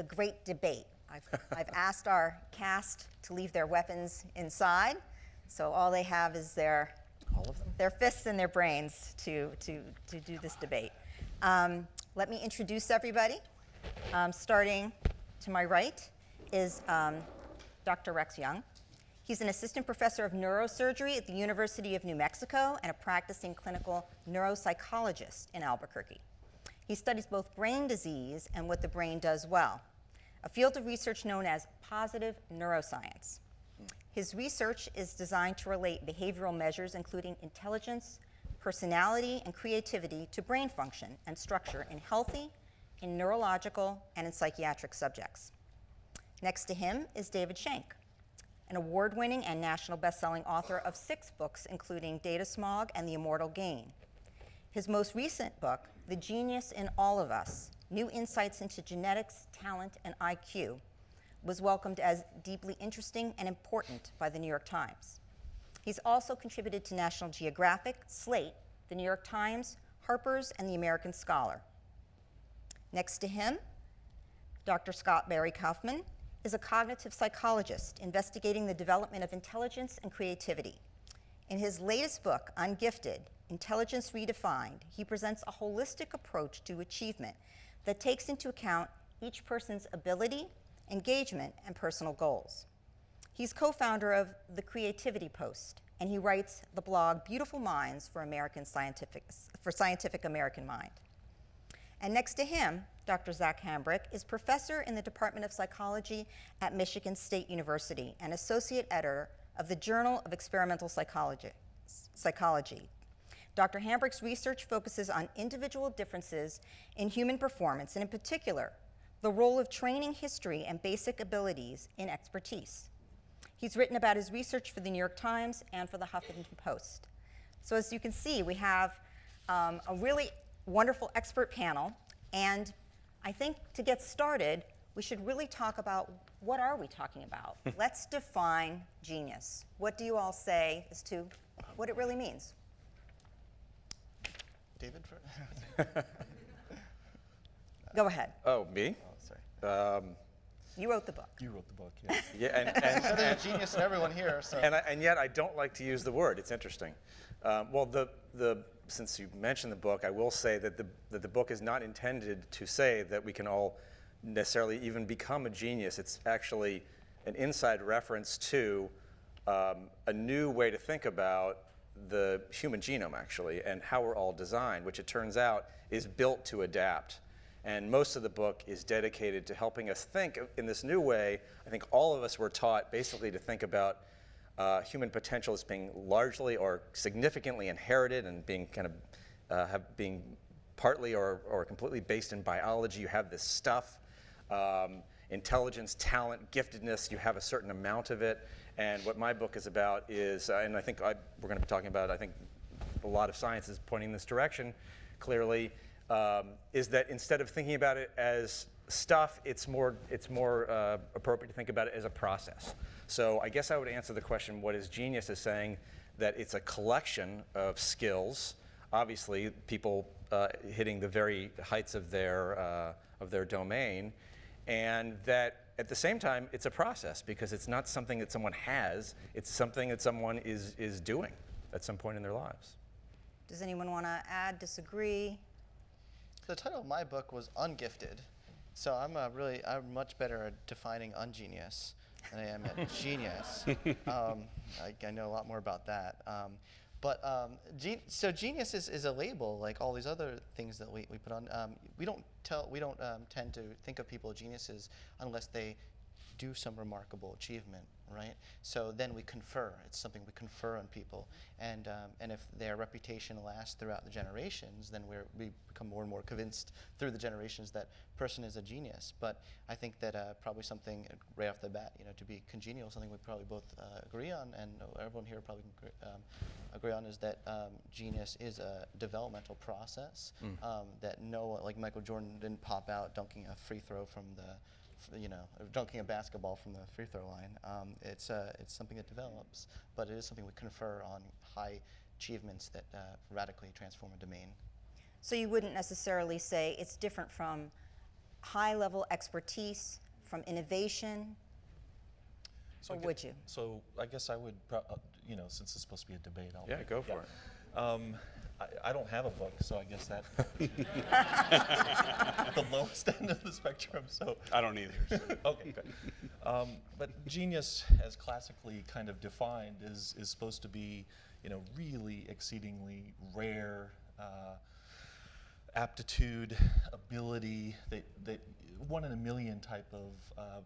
great debate. I've asked our cast to leave their weapons inside, so all they have is their fists and their brains to do this debate. Let me introduce everybody. Starting to my right is Dr. Rex Jung. He's an assistant professor of neurosurgery at the University of New Mexico and a practicing clinical neuropsychologist in Albuquerque. He studies both brain disease and what the brain does well, a field of research known as positive neuroscience. His research is designed to relate behavioral measures, including intelligence, personality, and creativity, to brain function and structure in healthy, in neurological, and in psychiatric subjects. Next to him is David Shenk, an award-winning and national best-selling author of 6 books, including Data Smog and The Immortal Gain. His most recent book, The Genius in All of Us, New Insights into Genetics, Talent, and IQ, was welcomed as deeply interesting and important by the New York Times. He's also contributed to National Geographic, Slate, the New York Times, Harper's, and the American Scholar. Next to him, Dr. Scott Barry Kaufman is a cognitive psychologist investigating the development of intelligence and creativity. In his latest book, Ungifted, Intelligence Redefined, he presents a holistic approach to achievement that takes into account each person's ability, engagement, and personal goals. He's co-founder of The Creativity Post, and he writes the blog Beautiful Minds for Scientific American Mind. And next to him, Dr. Zach Hambrick is professor in the Department of Psychology at Michigan State University and associate editor of the Journal of Experimental Psychology. Dr. Hambrick's research focuses on individual differences in human performance, and in particular, the role of training history and basic abilities in expertise. He's written about his research for the New York Times and for the Huffington Post. So as you can see, we have a really wonderful expert panel, and I think to get started, we should really talk about what are we talking about. Let's define genius. What do you all say as to what it really means? David? Go ahead. Oh, me? Oh, sorry. You wrote the book. You wrote the book, yes. Yeah, So there's a genius in everyone here. So. and yet I don't like to use the word. It's interesting. Well, since you mentioned the book, I will say that the book is not intended to say that we can all necessarily even become a genius. It's actually an inside reference to a new way to think about the human genome, actually, and how we're all designed, which it turns out is built to adapt. And most of the book is dedicated to helping us think in this new way. I think all of us were taught basically to think about human potential as being largely or significantly inherited and being kind of being partly or completely based in biology. You have this stuff, intelligence, talent, giftedness. You have a certain amount of it. And what my book is about is, and I think we're going to be talking about, I think a lot of science is pointing in this direction clearly, is that instead of thinking about it as stuff, it's more appropriate to think about it as a process. So I guess I would answer the question, what is genius, as saying that it's a collection of skills, obviously people hitting the very heights of their domain, and that at the same time it's a process, because it's not something that someone has, it's something that someone is doing at some point in their lives. Does anyone want to add, disagree? The title of my book was Ungifted, so I'm much better at defining ungenius than I am at genius. I know a lot more about that. So genius is a label like all these other things that we put on. We don't tend to think of people as geniuses unless they do some remarkable achievement, right? So then we confer. It's something we confer on people, and if their reputation lasts throughout the generations, then we become more and more convinced through the generations that person is a genius. But I think that probably something right off the bat, to be congenial, something we probably both agree on, and everyone here probably agree on, is that genius is a developmental process. That like Michael Jordan didn't pop out dunking a free throw from dunking a basketball from the free throw line. It's something that develops, but it is something we confer on high achievements that radically transform a domain. So you wouldn't necessarily say it's different from high-level expertise, from innovation, or would you? So I guess I would, since it's supposed to be a debate, I'll. Yeah, go for it. I don't have a book, so I guess that the lowest end of the spectrum. So I don't either. So. Okay, good. But genius, as classically kind of defined, is supposed to be, really exceedingly rare aptitude, ability, that 1 in a million type of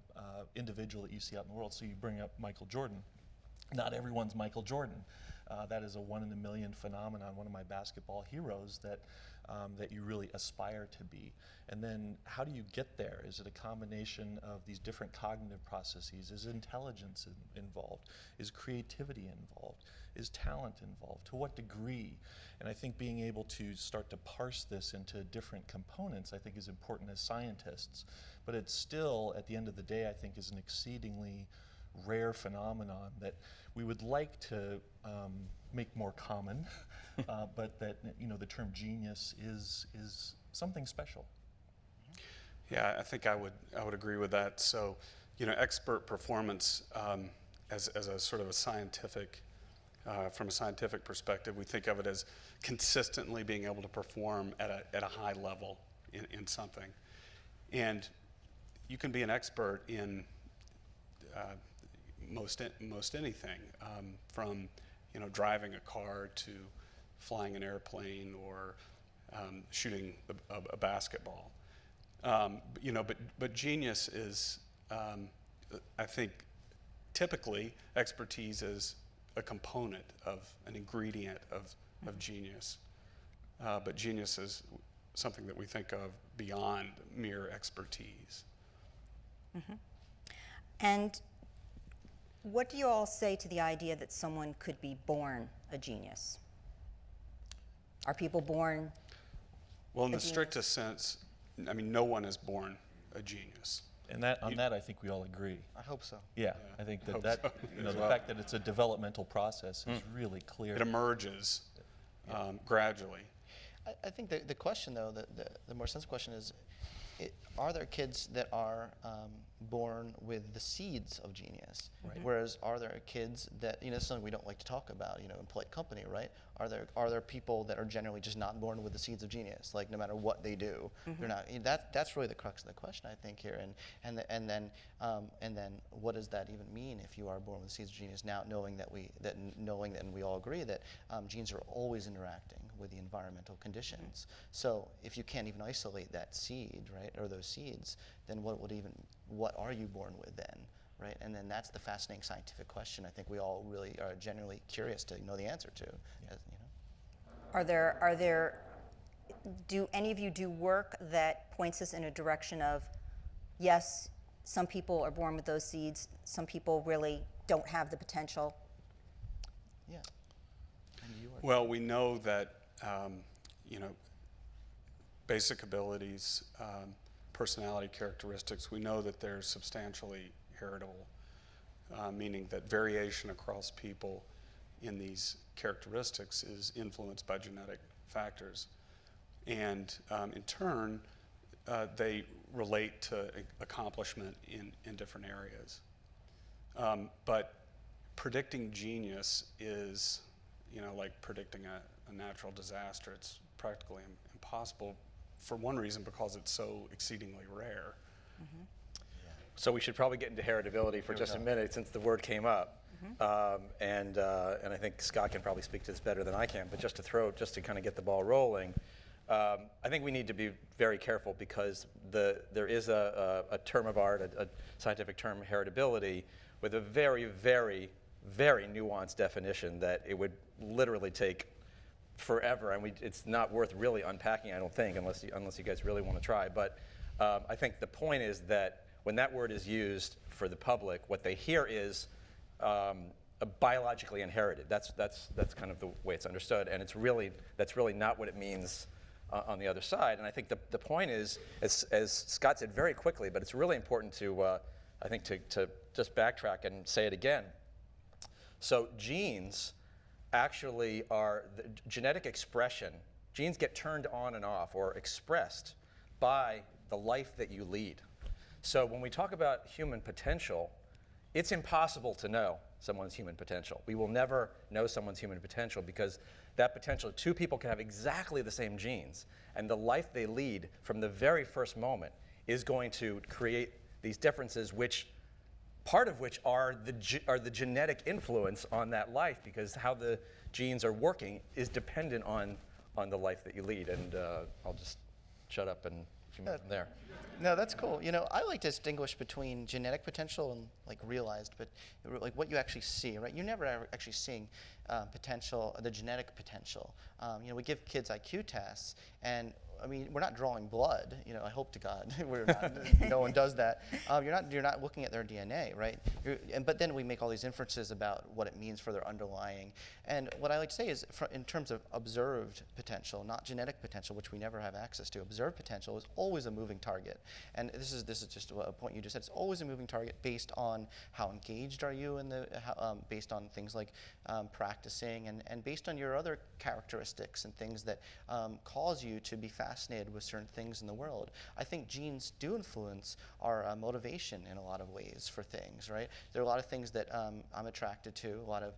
individual that you see out in the world. So you bring up Michael Jordan. Not everyone's Michael Jordan. That is a 1 in a million phenomenon, one of my basketball heroes that you really aspire to be. And then how do you get there? Is it a combination of these different cognitive processes? Is intelligence involved? Is creativity involved? Is talent involved? To what degree? And I think being able to start to parse this into different components, I think, is important as scientists. But it's still, at the end of the day, I think, is an exceedingly rare phenomenon that we would like to make more common, but that the term genius is something special. Yeah, I think I would agree with that. So, expert performance as a sort of a scientific, from a scientific perspective, we think of it as consistently being able to perform at a high level in something, and you can be an expert in most anything, from driving a car to flying an airplane or shooting a basketball. But genius is, I think, typically expertise is a component of an ingredient of genius. But genius is something that we think of beyond mere expertise. Mm-hmm. And what do you all say to the idea that someone could be born a genius? Are people born? Well, in the strictest sense, no one is born a genius. And that I think we all agree. I hope so. Yeah, I think that so. the fact that it's a developmental process is really clear. It emerges gradually. I think the question, though, the more sensible question is, are there kids that are born with the seeds of genius? Right. Whereas are there kids that, this is something we don't like to talk about, in polite company, right? Are there people that are generally just not born with the seeds of genius, like no matter what they do, they're not? That's really the crux of the question, I think, here. And then what does that even mean if you are born with the seeds of genius? Now knowing that and we all agree that genes are always interacting with the environmental conditions. So if you can't even isolate that seed, right, or those seeds, then what are you born with then, right? And then that's the fascinating scientific question I think we all really are genuinely curious to know the answer to. Yeah. Do any of you do work that points us in a direction of, yes, some people are born with those seeds, some people really don't have the potential? Yeah. Well, we know that basic abilities, personality characteristics, we know that they're substantially heritable, meaning that variation across people in these characteristics is influenced by genetic factors. And in turn, they relate to accomplishment in different areas. But predicting genius is, like predicting a natural disaster. It's practically impossible for one reason, because it's so exceedingly rare. Mm-hmm. So we should probably get into heritability for just a minute, since the word came up. And I think Scott can probably speak to this better than I can, but just to kind of get the ball rolling, I think we need to be very careful, because there is a term of art, a scientific term, heritability, with a very, very, very nuanced definition that it would literally take forever, and it's not worth really unpacking, I don't think, unless you guys really want to try. But I think the point is that when that word is used for the public, what they hear is biologically inherited. That's kind of the way it's understood, and that's really not what it means on the other side. And I think the point is, as Scott said very quickly, but it's really important to I think to just backtrack and say it again. So genes actually are the genetic expression. Genes get turned on and off or expressed by the life that you lead. So when we talk about human potential, it's impossible to know someone's human potential. We will never know someone's human potential because that potential, two people can have exactly the same genes, and the life they lead from the very first moment is going to create these differences, which part of which are the genetic influence on that life, because how the genes are working is dependent on the life that you lead. And I'll just shut up and move from there. No, that's cool. You know, I like to distinguish between genetic potential and like realized, but like what you actually see, right? You're never actually seeing potential, the genetic potential. You know, we give kids IQ tests, and I mean, we're not drawing blood. You know, I hope to God, we're not. No one does that. You're not looking at their DNA, right? But then we make all these inferences about what it means for their underlying. And what I like to say is, in terms of observed potential, not genetic potential, which we never have access to. Observed potential is always a moving target. And this is just a point you just said. It's always a moving target based on how engaged are you, and based on things like practicing, and based on your other characteristics and things that cause you to be fascinated with certain things in the world. I think genes do influence our motivation in a lot of ways for things, right? There are a lot of things that I'm attracted to. A lot of,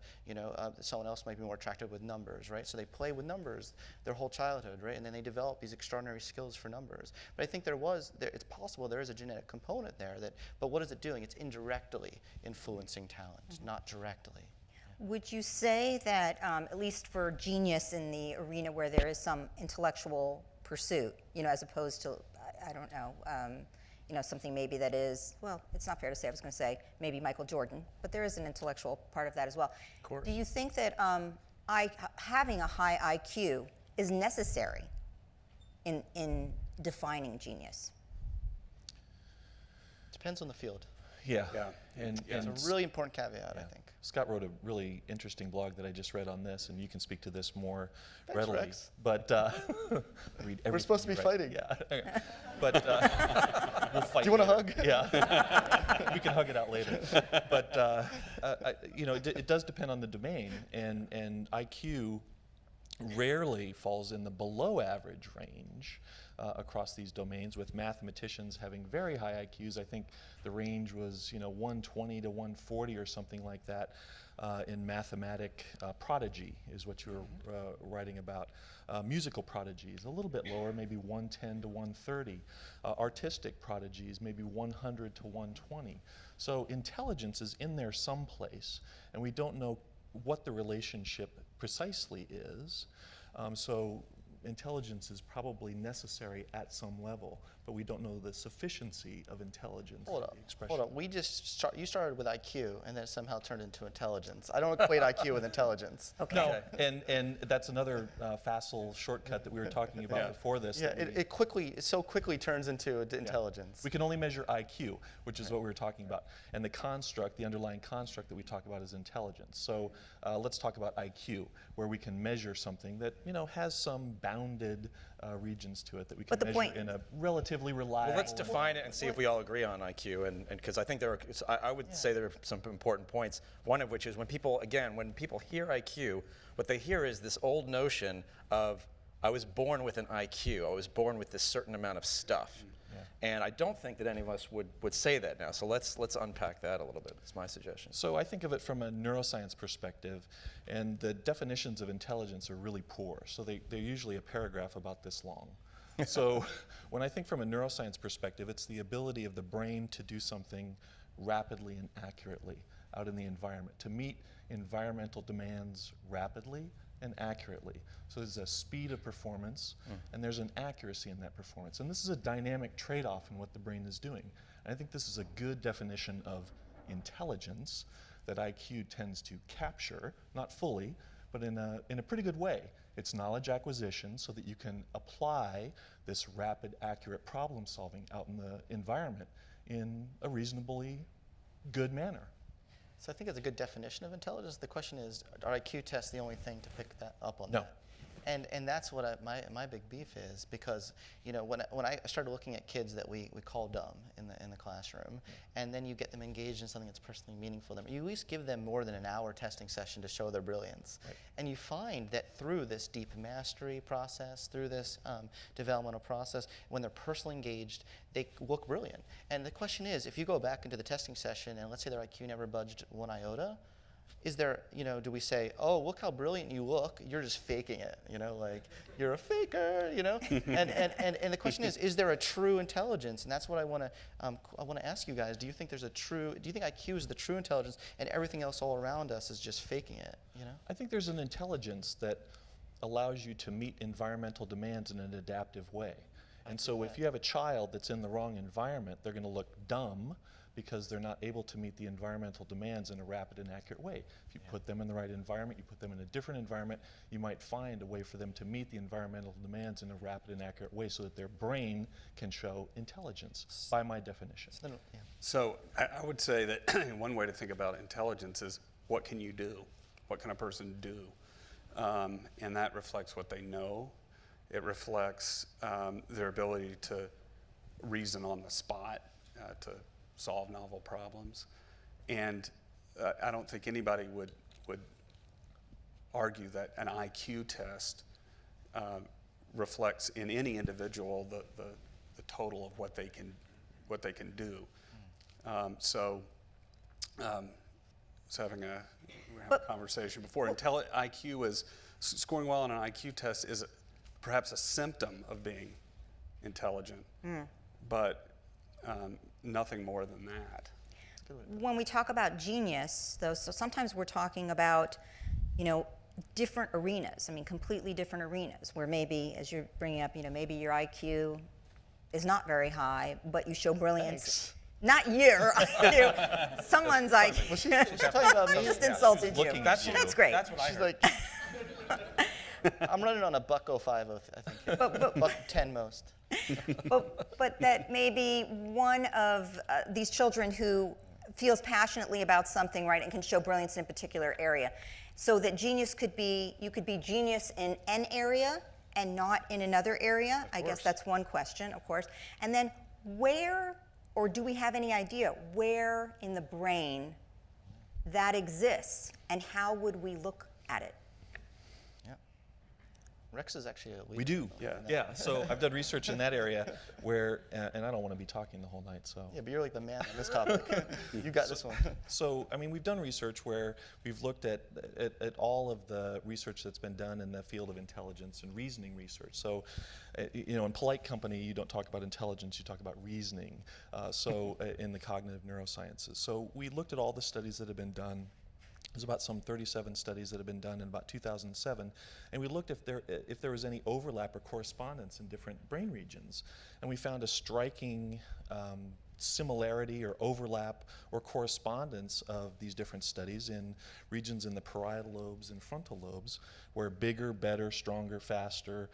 someone else might be more attracted with numbers, right? So they play with numbers their whole childhood, right? And then they develop these extraordinary skills for numbers. But I think it's possible there is a genetic component there but what is it doing? It's indirectly influencing talent, not directly. Would you say that, at least for genius in the arena where there is some intellectual pursuit, as opposed to, I don't know, something maybe that is, well, it's not fair to say, I was going to say maybe Michael Jordan, but there is an intellectual part of that as well. Of course. Do you think that having a high IQ is necessary in defining genius? Depends on the field. Yeah. Yeah. And It's a really important caveat, I think. Scott wrote a really interesting blog that I just read on this, and you can speak to this more Thanks, readily. Rex. But read everything. We're supposed to be you write. fighting. Yeah. But we'll fight. Do you want a later. hug? Yeah. We can hug it out later. But it does depend on the domain, and IQ rarely falls in the below average range across these domains, with mathematicians having very high IQs. I think the range was 120 to 140 or something like that in mathematic prodigy is what you were writing about. Musical prodigies, a little bit lower, maybe 110 to 130. Artistic prodigies, maybe 100 to 120. So intelligence is in there someplace, and we don't know what the relationship precisely is. So intelligence is probably necessary at some level, but we don't know the sufficiency of intelligence. Hold on. The expression. Hold on. You started with IQ, and then it somehow turned into intelligence. I don't equate IQ with intelligence. Okay. No, and that's another facile shortcut that we were talking about before this. Yeah, that it so quickly turns into intelligence. we can only measure IQ, which is what we were talking about. And the underlying construct that we talk about is intelligence. So let's talk about IQ, where we can measure something that has some bounded regions to it that we can measure in a relatively reliable. Well, let's define it and see if we all agree on IQ, and because I think I would say there are some important points. One of which is when people hear IQ, what they hear is this old notion of I was born with an IQ. I was born with this certain amount of stuff. And I don't think that any of us would say that now. So let's unpack that a little bit. It's my suggestion. So I think of it from a neuroscience perspective, and the definitions of intelligence are really poor. So they're usually a paragraph about this long. So when I think from a neuroscience perspective, it's the ability of the brain to do something rapidly and accurately out in the environment, to meet environmental demands rapidly and accurately. So there's a speed of performance, and there's an accuracy in that performance. And this is a dynamic trade-off in what the brain is doing. And I think this is a good definition of intelligence that IQ tends to capture, not fully, but in a pretty good way. It's knowledge acquisition so that you can apply this rapid, accurate problem solving out in the environment in a reasonably good manner. So I think it's a good definition of intelligence. The question is, are IQ tests the only thing to pick that up on No. that? And that's what my big beef is, because when I started looking at kids that we call dumb in the classroom, and then you get them engaged in something that's personally meaningful to them, you at least give them more than an hour testing session to show their brilliance. Right. And you find that through this deep mastery process, through this developmental process, when they're personally engaged, they look brilliant. And the question is, if you go back into the testing session and let's say their IQ never budged 1 iota, is there, do we say, oh, look how brilliant you look, you're just faking it, like you're a faker, and the question is there a true intelligence? And that's what I want to ask you guys. Do you think IQ is the true intelligence and everything else all around us is just faking it, I think there's an intelligence that allows you to meet environmental demands in an adaptive way. And so if you have a child that's in the wrong environment, they're going to look dumb because they're not able to meet the environmental demands in a rapid and accurate way. If you put them in the right environment, you put them in a different environment, you might find a way for them to meet the environmental demands in a rapid and accurate way so that their brain can show intelligence, by my definition. So I would say that one way to think about intelligence is, what can you do? What can a person do? And that reflects what they know. It reflects their ability to reason on the spot, to solve novel problems. And I don't think anybody would argue that an IQ test reflects in any individual the total of what they can do. So having a conversation before, IQ is scoring well on an IQ test is perhaps a symptom of being intelligent, but nothing more than that. When we talk about genius, though, so sometimes we're talking about, different arenas. I mean, completely different arenas, where maybe, as you're bringing up, maybe your IQ is not very high, but you show brilliance. Thanks. Not your IQ, someone's IQ. Well, she's talking about me. I just insulted you. That's great. That's what I She's heard. like, I'm running on a $1.05, I think. $1.10 most. But that maybe one of these children who feels passionately about something, right, and can show brilliance in a particular area. So that genius could be, you could be genius in an area and not in another area. I guess that's one question, of course. And then where, or do we have any idea where in the brain that exists, and how would we look at it? Rex is actually a leader. We do. Yeah. So I've done research in that area where, and I don't want to be talking the whole night, so. Yeah, but you're like the man on this topic. You got this one. So, I mean, we've done research where we've looked at all of the research that's been done in the field of intelligence and reasoning research. So, in polite company, you don't talk about intelligence, you talk about reasoning. In the cognitive neurosciences. So we looked at all the studies that have been done. There's about some 37 studies that have been done in about 2007, and we looked if there was any overlap or correspondence in different brain regions, and we found a striking similarity or overlap or correspondence of these different studies in regions in the parietal lobes and frontal lobes, where bigger, better, stronger, faster,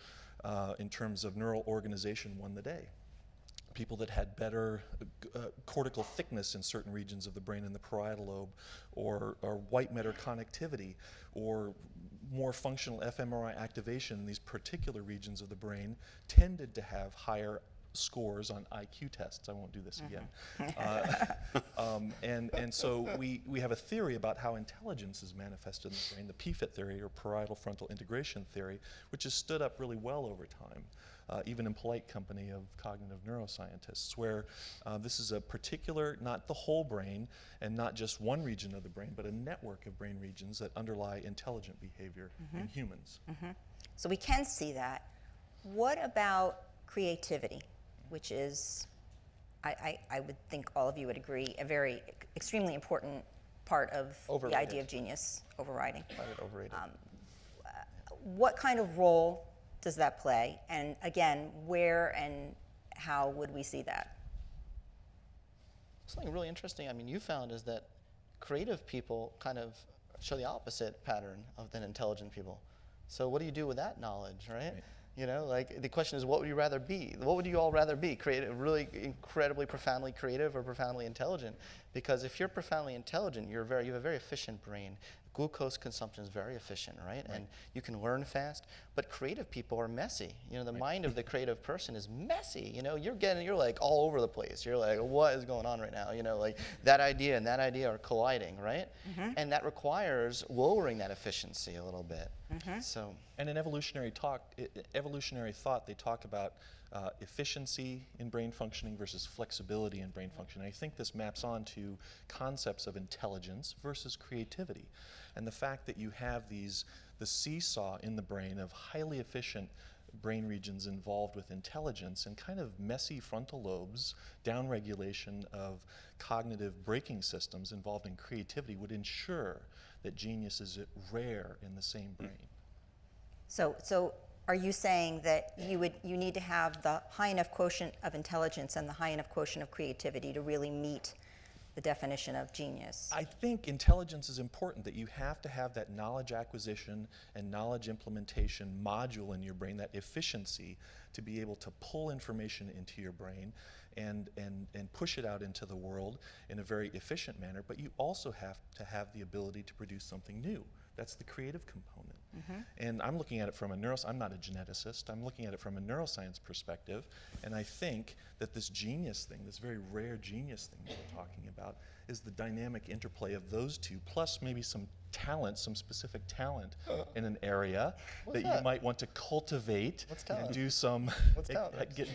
in terms of neural organization won the day. People that had better cortical thickness in certain regions of the brain in the parietal lobe, or white matter connectivity, or more functional fMRI activation in these particular regions of the brain, tended to have higher scores on IQ tests. I won't do this again. And so we have a theory about how intelligence is manifested in the brain, the PFIT theory, or parietal frontal integration theory, which has stood up really well over time. Even in polite company of cognitive neuroscientists, where this is a particular, not the whole brain, and not just one region of the brain, but a network of brain regions that underlie intelligent behavior in humans. So we can see that. What about creativity, which is, I would think all of you would agree, a very extremely important part of Overrated. the idea of genius, overriding. I would overrate it. What kind of role does that play? And again, where and how would we see that? Something really interesting, you found is that creative people kind of show the opposite pattern than intelligent people. So what do you do with that knowledge, right? The question is, what would you rather be? What would you all rather be? Creative, really incredibly profoundly creative, or profoundly intelligent? Because if you're profoundly intelligent, you have a very efficient brain. The glucose consumption is very efficient, right? And you can learn fast, but creative people are messy. You know, the mind of the creative person is messy. You know, you're like all over the place. You're like, what is going on right now? You know, like that idea and that idea are colliding, right? And that requires lowering that efficiency a little bit. So. And in evolutionary thought, they talk about efficiency in brain functioning versus flexibility in brain functioning. I think this maps on to concepts of intelligence versus creativity. And the fact that you have the seesaw in the brain of highly efficient brain regions involved with intelligence and kind of messy frontal lobes, downregulation of cognitive braking systems involved in creativity would ensure that genius is rare in the same brain. So are you saying that you need to have the high enough quotient of intelligence and the high enough quotient of creativity to really meet the definition of genius? I think intelligence is important, that you have to have that knowledge acquisition and knowledge implementation module in your brain, that efficiency to be able to pull information into your brain and push it out into the world in a very efficient manner, but you also have to have the ability to produce something new. That's the creative component. And I'm looking at it from I'm not a geneticist, I'm looking at it from a neuroscience perspective, and I think that this genius thing, this very rare genius thing that we're talking about, is the dynamic interplay of those two, plus maybe some talent, some specific talent in an area that you might want to cultivate and do some,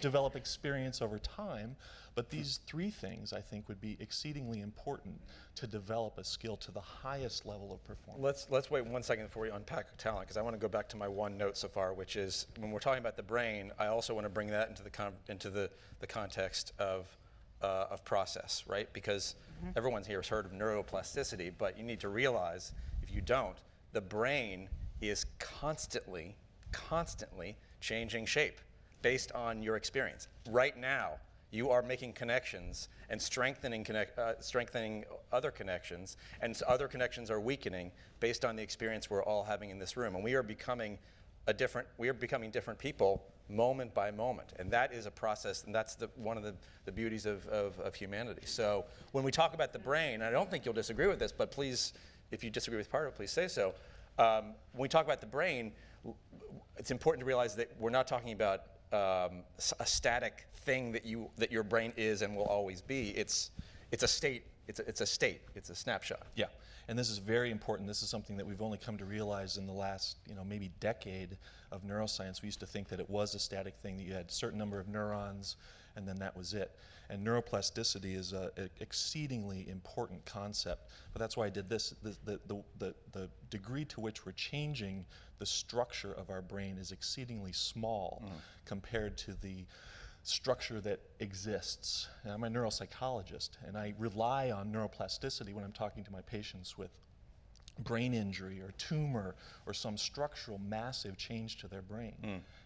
develop experience over time. But these three things, I think, would be exceedingly important to develop a skill to the highest level of performance. Let's wait 1 second before we unpack talent, because I want to go back to my one note so far, which is when we're talking about the brain, I also want to bring that into the context of process, right? Because everyone here has heard of neuroplasticity, but you need to realize, if you don't, the brain is constantly changing shape based on your experience. Right now, you are making connections and strengthening other connections, and other connections are weakening based on the experience we're all having in this room. And we are becoming different people moment by moment, and that is a process, and that's one of the beauties of humanity. So when we talk about the brain, and I don't think you'll disagree with this, but please, if you disagree with part of it, please say so. When we talk about the brain, it's important to realize that we're not talking about a static thing that your brain is and will always be. It's a state. It's a snapshot. Yeah, and this is very important. This is something that we've only come to realize in the last, maybe decade of neuroscience. We used to think that it was a static thing, that you had a certain number of neurons, and then that was it. And neuroplasticity is an exceedingly important concept. But that's why I did this. The degree to which we're changing the structure of our brain is exceedingly small compared to the structure that exists. And I'm a neuropsychologist, and I rely on neuroplasticity when I'm talking to my patients with brain injury or tumor or some structural massive change to their brain.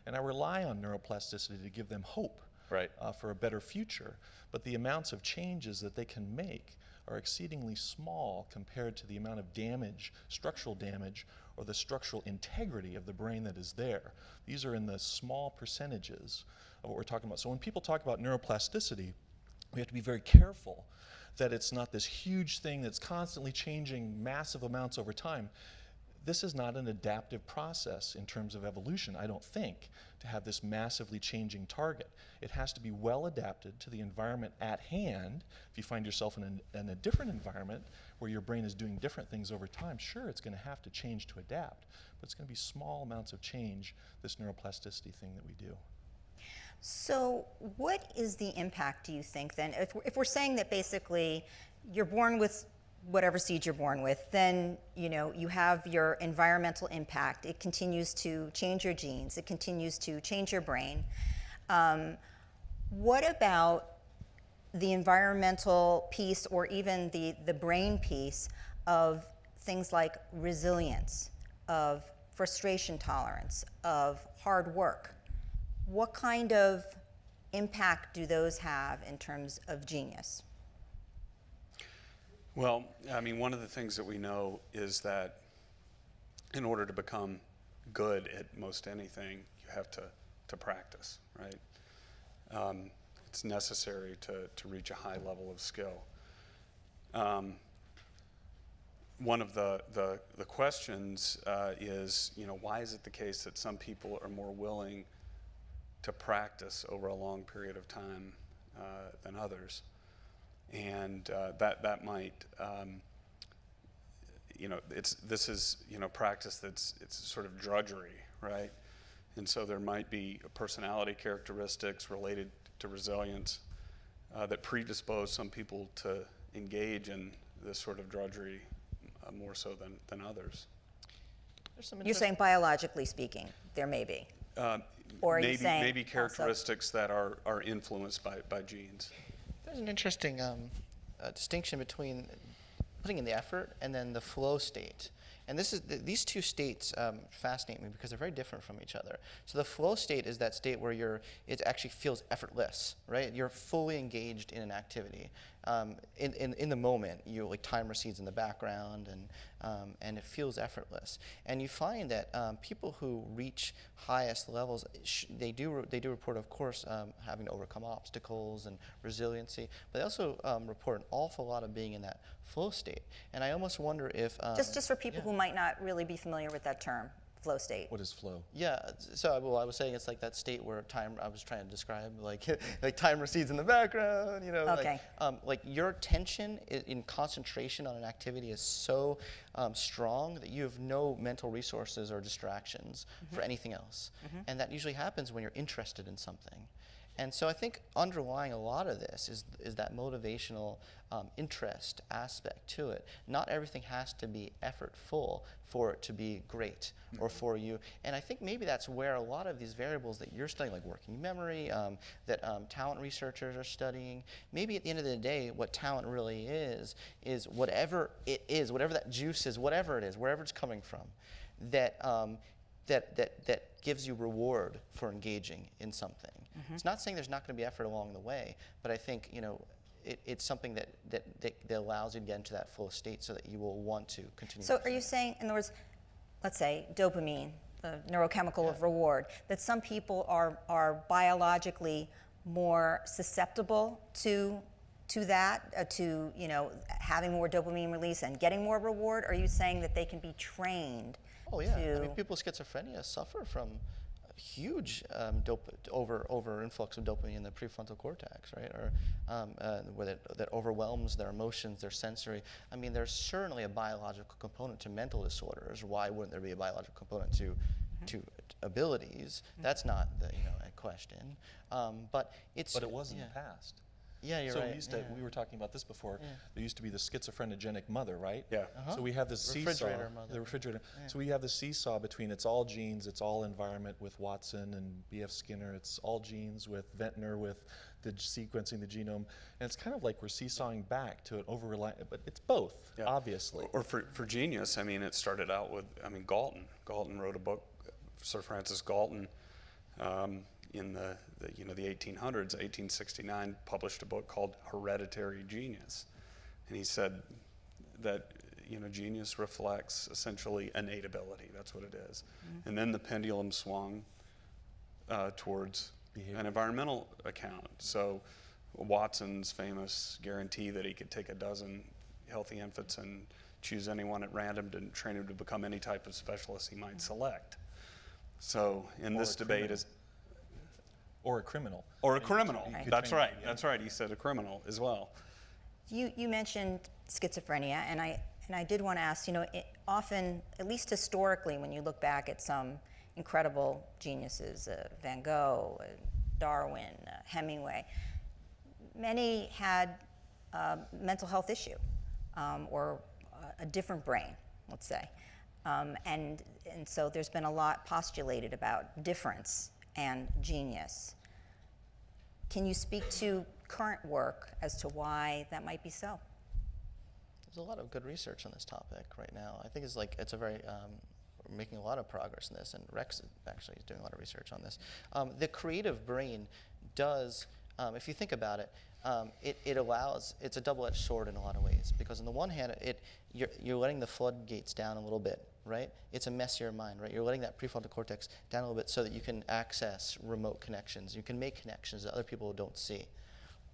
And I rely on neuroplasticity to give them hope for a better future. But the amounts of changes that they can make are exceedingly small compared to the amount of damage, structural damage, or the structural integrity of the brain that is there. These are in the small percentages of what we're talking about. So when people talk about neuroplasticity, we have to be very careful that it's not this huge thing that's constantly changing massive amounts over time. This is not an adaptive process in terms of evolution, I don't think, to have this massively changing target. It has to be well adapted to the environment at hand. If you find yourself in a different environment where your brain is doing different things over time, sure, it's going to have to change to adapt, but it's going to be small amounts of change, this neuroplasticity thing that we do. So what is the impact, do you think, then? If we're saying that basically you're born with whatever seed you're born with, then you have your environmental impact. It continues to change your genes. It continues to change your brain. What about the environmental piece, or even the brain piece, of things like resilience, of frustration tolerance, of hard work? What kind of impact do those have in terms of genius? Well, I mean, one of the things that we know is that in order to become good at most anything, you have to practice, right? It's necessary to reach a high level of skill. one of the questions is, why is it the case that some people are more willing to practice over a long period of time than others? And that might, this is practice it's sort of drudgery, right? And so there might be personality characteristics related to resilience that predispose some people to engage in this sort of drudgery more so than others. You're saying biologically speaking, there may be. Or are you saying maybe also- characteristics that are influenced by genes. There's an interesting distinction between putting in the effort and then the flow state. And these two states fascinate me because they're very different from each other. So the flow state is that state where it actually feels effortless, right? You're fully engaged in an activity. In the moment, time recedes in the background, and it feels effortless. And you find that people who reach highest levels, they do report, of course, having to overcome obstacles and resiliency, but they also report an awful lot of being in that flow state. And I almost wonder if just for people who might not really be familiar with that term, flow state. What is flow? Yeah, so I was saying it's like that state where time, I was trying to describe, like time recedes in the background, Okay. like your attention in concentration on an activity is so strong that you have no mental resources or distractions for anything else. And that usually happens when you're interested in something. And so I think underlying a lot of this is that motivational interest aspect to it. Not everything has to be effortful for it to be great or for you. And I think maybe that's where a lot of these variables that you're studying, like working memory, that talent researchers are studying, maybe at the end of the day, what talent really is whatever it is, whatever that juice is, whatever it is, wherever it's coming from, that gives you reward for engaging in something. It's not saying there's not going to be effort along the way, but I think it's something that allows you to get into that flow state so that you will want to continue. So are you saying, in other words, let's say dopamine, the neurochemical of reward, that some people are biologically more susceptible to that, to having more dopamine release and getting more reward? Or are you saying that they can be trained? Oh yeah, I mean, people with schizophrenia suffer from a huge over influx of dopamine in the prefrontal cortex, right? Or where that overwhelms their emotions, their sensory. I mean, there's certainly a biological component to mental disorders. Why wouldn't there be a biological component to abilities? That's not a question. But it was in the past. Yeah, you're right. We were talking about this before. Yeah. There used to be the schizophrenic mother, right? Yeah. So we have this refrigerator mother. The refrigerator. Yeah. So we have the seesaw between it's all genes, it's all environment with Watson and B.F. Skinner. It's all genes with Ventnor with the sequencing the genome, and it's kind of like we're seesawing back to an over-reliant, but it's both, obviously. Or for genius, I mean, it started out with, Galton. Galton wrote a book, Sir Francis Galton, in the 1800s, 1869, published a book called Heritability Genius. And he said that, genius reflects essentially innate ability. That's what it is. And then the pendulum swung towards behavior. An environmental account. So Watson's famous guarantee that he could take a dozen healthy infants and choose anyone at random to train him to become any type of specialist he might select. So in this debate is... Or a criminal. Or a criminal. That's right. That's right. He said a criminal as well. You mentioned schizophrenia, and I did want to ask, often, at least historically, when you look back at some incredible geniuses, Van Gogh, Darwin, Hemingway, many had a mental health issue or a different brain, let's say. And so there's been a lot postulated about difference and genius. Can you speak to current work as to why that might be so? There's a lot of good research on this topic right now. I think it's a very we're making a lot of progress in this, and Rex actually is doing a lot of research on this. The creative brain does, if you think about it, it's a double-edged sword in a lot of ways, because on the one hand, you're letting the floodgates down a little bit, right? It's a messier mind, right? You're letting that prefrontal cortex down a little bit so that you can access remote connections. You can make connections that other people don't see.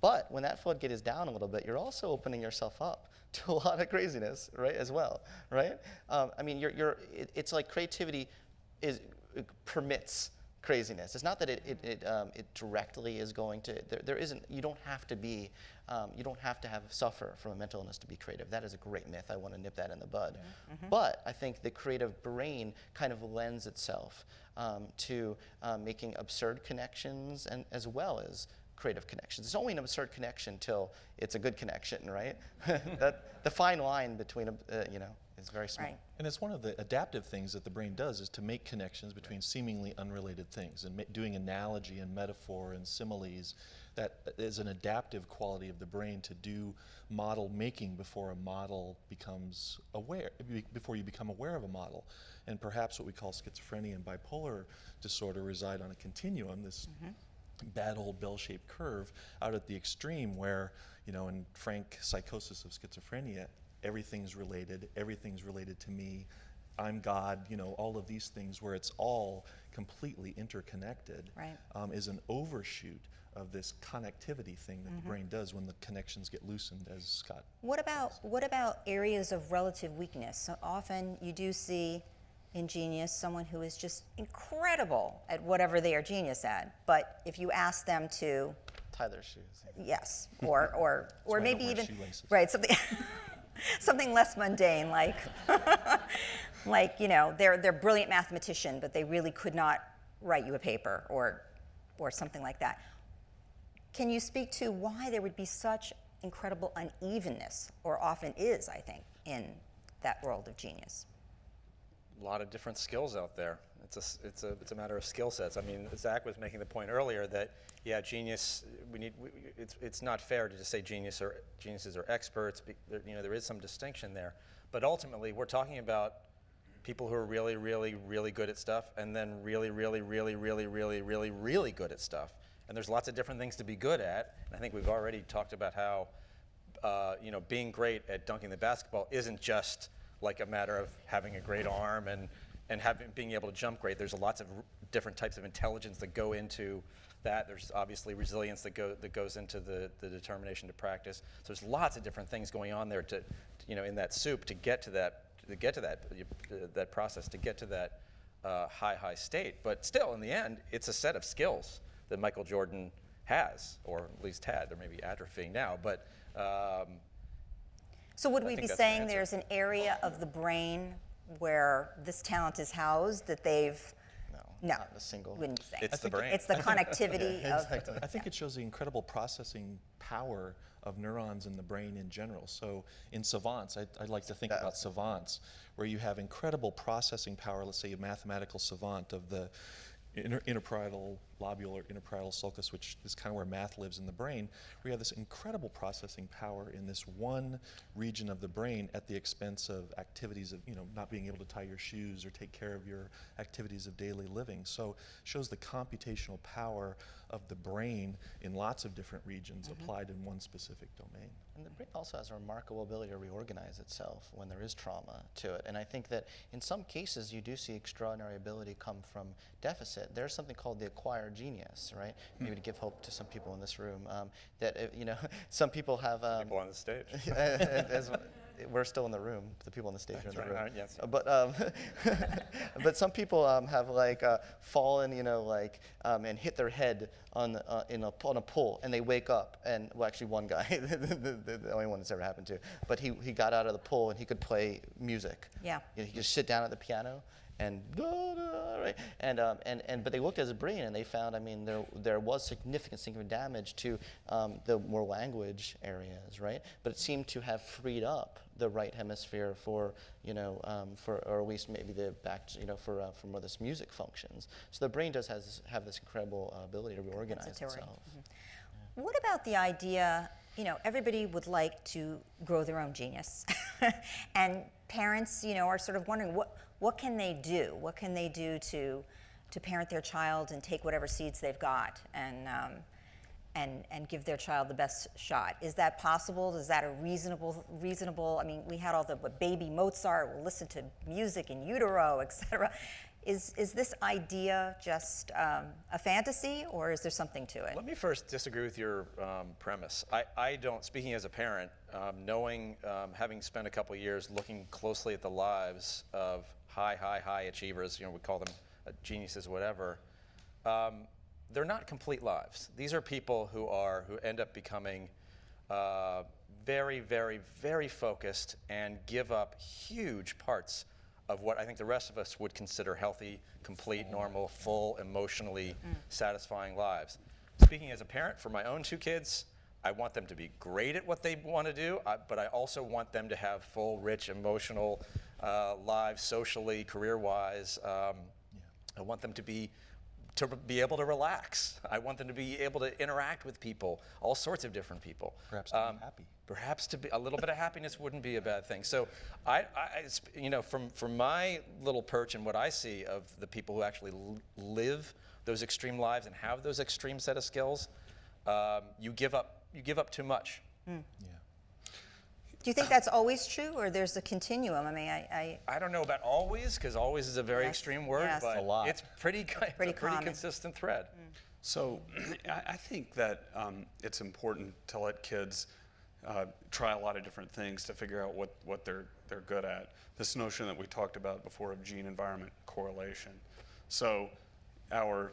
But when that floodgate is down a little bit, you're also opening yourself up to a lot of craziness, right, as well, right? I mean, it's like creativity permits craziness. It's not that it directly is going to, there isn't, you don't have to suffer from a mental illness to be creative. That is a great myth. I want to nip that in the bud. But I think the creative brain kind of lends itself to making absurd connections and as well as creative connections. It's only an absurd connection till it's a good connection, right? The fine line between, is very small. Right. And it's one of the adaptive things that the brain does is to make connections between seemingly unrelated things and doing analogy and metaphor and similes. That is an adaptive quality of the brain to do model making before a model becomes aware, before you become aware of a model. And perhaps what we call schizophrenia and bipolar disorder reside on a continuum, this bad old bell-shaped curve out at the extreme where, in frank psychosis of schizophrenia, everything's related to me, I'm God, all of these things where it's all completely interconnected, Right. Is an overshoot of this connectivity thing that the brain does when the connections get loosened, as Scott. What about areas of relative weakness? So often you do see in genius someone who is just incredible at whatever they are genius at, but if you ask them to, Tie their shoes. yes, or why I maybe don't wear even shoelaces. right, something less mundane, like they're a brilliant mathematician, but they really could not write you a paper or something like that. Can you speak to why there would be such incredible unevenness, or often is, I think, in that world of genius? A lot of different skills out there. It's a matter of skill sets. I mean, Zach was making the point earlier that genius. It's not fair to just say geniuses are experts. There is some distinction there, but ultimately we're talking about people who are really, really, really good at stuff, and then really, really, really, really, really, really, really good at stuff. And there's lots of different things to be good at. And I think we've already talked about how being great at dunking the basketball isn't just like a matter of having a great arm and being able to jump great. There's lots of different types of intelligence that go into that. There's obviously resilience that goes into the determination to practice. So there's lots of different things going on there to in that soup to get to that process, to get to that high state. But still, in the end, it's a set of skills that Michael Jordan has, or at least had. They're maybe atrophying now, but. So would I we think be that's the saying answer. there's an area of the brain where this talent is housed that they've no, Not a single. wouldn't say. It's the brain. It's the connectivity of. I think it shows the incredible processing power of neurons in the brain in general. So in savants, I'd like to think about savants, where you have incredible processing power. Let's say a mathematical savant of the interparietal lobule or interparietal sulcus, which is kind of where math lives in the brain, where you have this incredible processing power in this one region of the brain at the expense of activities of, not being able to tie your shoes or take care of your activities of daily living. So it shows the computational power of the brain in lots of different regions applied in one specific domain. And the brain also has a remarkable ability to reorganize itself when there is trauma to it. And I think that in some cases you do see extraordinary ability come from deficit. There's something called the acquired genius, right? Maybe to give hope to some people in this room, that some people have. People on the stage. We're still in the room. The people on the stage are in the room. Yes. But some people have fallen, and hit their head on a pole, and they wake up. And well, actually, one guy, the only one that's ever happened to, but he got out of the pole and he could play music. Yeah. He could just sit down at the piano and right, but they looked at his brain and they found, there was significant damage to the more language areas, right? But it seemed to have freed up the right hemisphere for or at least maybe the back, for more this music functions. So the brain does have this incredible ability to reorganize itself. What about the idea, everybody would like to grow their own genius, and parents, are sort of wondering what can they do? What can they do to parent their child and take whatever seeds they've got and give their child the best shot? Is that possible? Is that a reasonable? We had all the baby Mozart, we'll listen to music in utero, etc. Is this idea just a fantasy, or is there something to it? Let me first disagree with your premise. I don't, speaking as a parent, knowing, having spent a couple of years looking closely at the lives of high achievers, we call them geniuses, whatever, they're not complete lives. These are people who end up becoming very focused and give up huge parts of what I think the rest of us would consider healthy, complete, normal, full, emotionally satisfying lives. Speaking as a parent, for my own 2 kids, I want them to be great at what they want to do, but I also want them to have full, rich, emotional lives, socially, career-wise. I want them to be able to relax. I want them to be able to interact with people, all sorts of different people. Perhaps to be happy. Perhaps to be a little bit of happiness wouldn't be a bad thing. So, from my little perch and what I see of the people who actually live those extreme lives and have those extreme set of skills, you give up too much. Yeah. Do you think that's always true, or there's a continuum? I mean, I don't know about always, because always is a very Yes, extreme word, yes. but A lot. it's pretty common. consistent thread. So I think that it's important to let kids try a lot of different things to figure out what they're good at. This notion that we talked about before of gene-environment correlation. So our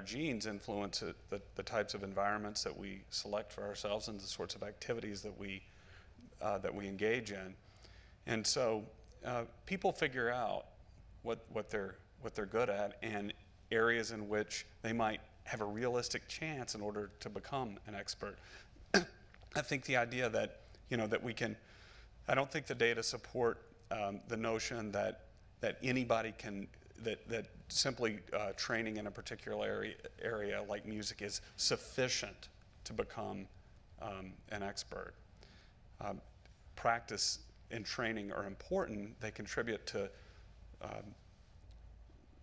genes influence the types of environments that we select for ourselves and the sorts of activities that we engage in. And so people figure out what they're good at and areas in which they might have a realistic chance in order to become an expert. I think the idea that that we can, I don't think the data support the notion that anybody can, that simply training in a particular area like music is sufficient to become an expert. Practice and training are important. They contribute to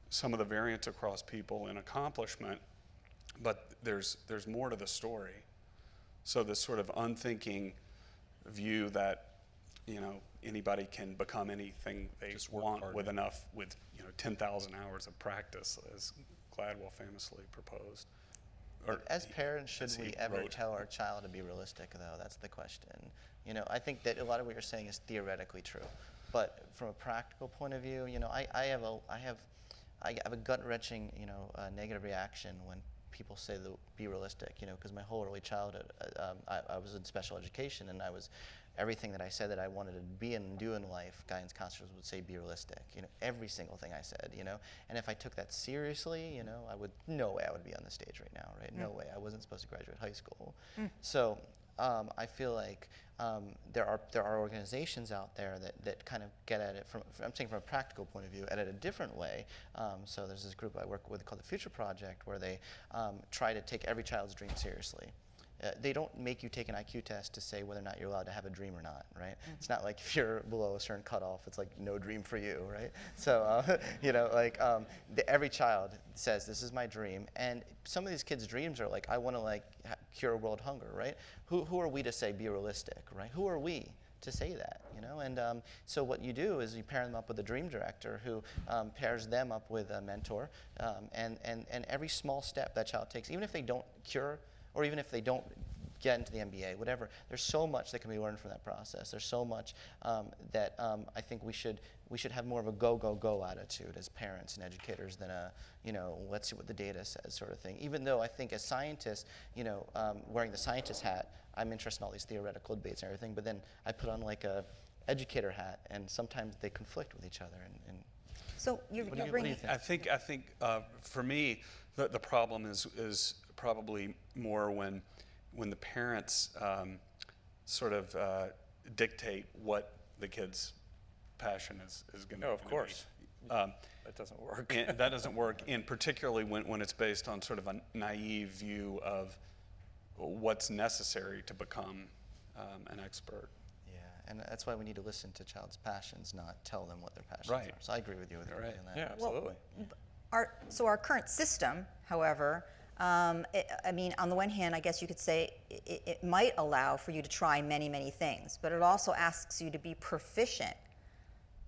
some of the variance across people in accomplishment, but there's more to the story. So this sort of unthinking view that anybody can become anything they want with 10,000 hours of practice, as Gladwell famously proposed. As parents, should we ever wrote. tell our child to be realistic, though? That's the question. I think that a lot of what you're saying is theoretically true, but from a practical point of view, I have a gut-wrenching, negative reaction when people say to be realistic, because my whole early childhood, I was in special education, and everything that I said that I wanted to be and do in life, guidance counselors would say be realistic. Every single thing I said, and if I took that seriously, no way I would be on the stage right now, right? No way. I wasn't supposed to graduate high school. So I feel like there are organizations out there that kind of get at it I'm saying from a practical point of view, at it a different way. So there's this group I work with called the Future Project, where they try to take every child's dream seriously. They don't make you take an IQ test to say whether or not you're allowed to have a dream or not, right? It's not like if you're below a certain cutoff, it's like no dream for you, right? So, every child says, this is my dream. And some of these kids' dreams are like, I want to cure world hunger, right? Who are we to say be realistic, right? Who are we to say that, And so what you do is you pair them up with a dream director who pairs them up with a mentor. And every small step that child takes, even if they don't cure, or even if they don't get into the MBA, whatever, there's so much that can be learned from that process. There's so much that I think we should have more of a go attitude as parents and educators than a, let's see what the data says sort of thing. Even though I think as scientists, wearing the scientist hat, I'm interested in all these theoretical debates and everything, but then I put on like a educator hat, and sometimes they conflict with each other. so you're What do you bringing. think? I think for me, the problem is probably more when the parents sort of dictate what the kid's passion is going to be. No, of course. That doesn't work. And that doesn't work, and particularly when it's based on sort of a naive view of what's necessary to become an expert. Yeah, and that's why we need to listen to child's passions, not tell them what their passions Right. are. So I agree with you on that. Yeah, absolutely. Our current system, however, on the one hand, I guess you could say it might allow for you to try many, many things, but it also asks you to be proficient,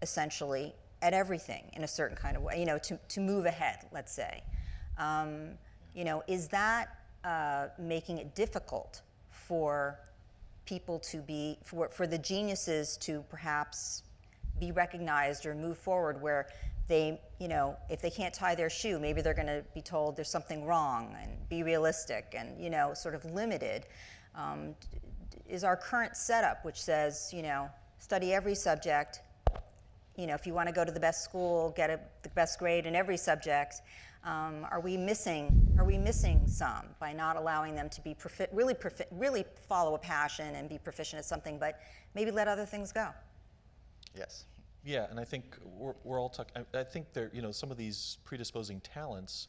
essentially, at everything in a certain kind of way, you know, to move ahead, let's say. You know, is that making it difficult for people to be, for the geniuses to perhaps be recognized or move forward, where they, you know, if they can't tie their shoe, maybe they're going to be told there's something wrong, and be realistic and, you know, sort of limited. Is our current setup, which says, you know, study every subject, you know, if you want to go to the best school, get the best grade in every subject, are we missing some by not allowing them to be really follow a passion and be proficient at something, but maybe let other things go? Yes. Yeah, and I think we're all talking. I think there, you know, some of these predisposing talents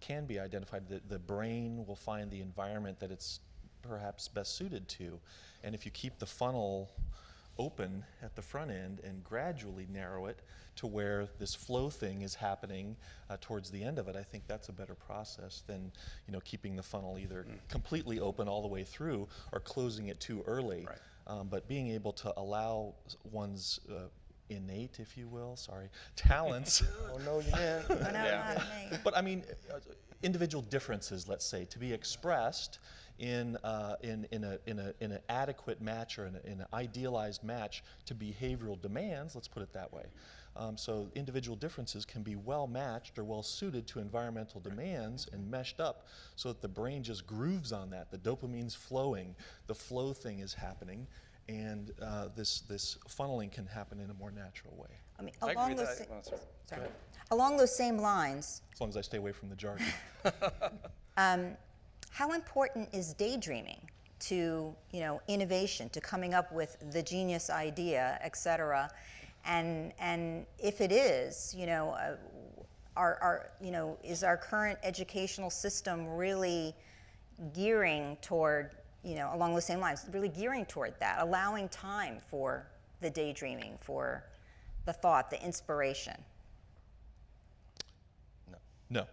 can be identified. The brain will find the environment that it's perhaps best suited to, and if you keep the funnel open at the front end and gradually narrow it to where this flow thing is happening towards the end of it, I think that's a better process than, you know, keeping the funnel either completely open all the way through or closing it too early. Right. But being able to allow one's innate, if you will, talents. Oh no, you didn't. Oh, no, not me. But I mean, individual differences, let's say, to be expressed in an adequate match or in an idealized match to behavioral demands, let's put it that way. So individual differences can be well matched or well suited to environmental demands and meshed up so that the brain just grooves on that. The dopamine's flowing, the flow thing is happening, and this funneling can happen in a more natural way. I mean, I agree along with those, that. Oh, sorry. sorry. Along those same lines, As long as I stay away from the jargon. how important is daydreaming to, you know, innovation, to coming up with the genius idea, et cetera? And if it is, you know, is our current educational system really gearing toward, you know, along the same lines, really gearing toward that, allowing time for the daydreaming, for the thought, the inspiration? No.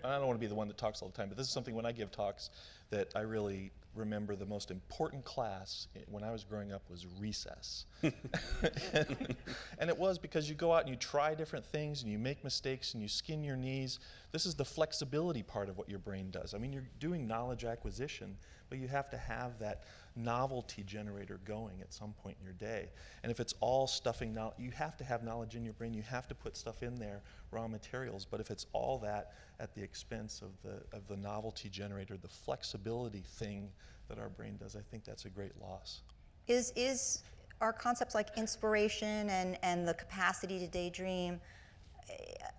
I don't want to be the one that talks all the time, but this is something when I give talks that I really remember. The most important class when I was growing up was recess. And it was because you go out and you try different things and you make mistakes and you skin your knees. This is the flexibility part of what your brain does. I mean, you're doing knowledge acquisition, but you have to have that novelty generator going at some point in your day. And if it's all stuffing knowledge, you have to have knowledge in your brain. You have to put stuff in there, raw materials. But if it's all that at the expense of the novelty generator, the flexibility thing that our brain does, I think that's a great loss. Is our concepts like inspiration and the capacity to daydream,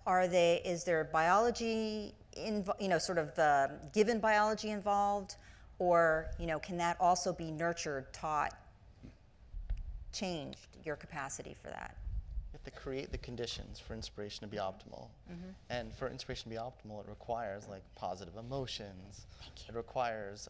is there biology, you know, sort of given biology involved? Or, you know, can that also be nurtured, taught, changed, your capacity for that? You have to create the conditions for inspiration to be optimal. And for inspiration to be optimal, it requires like positive emotions. It requires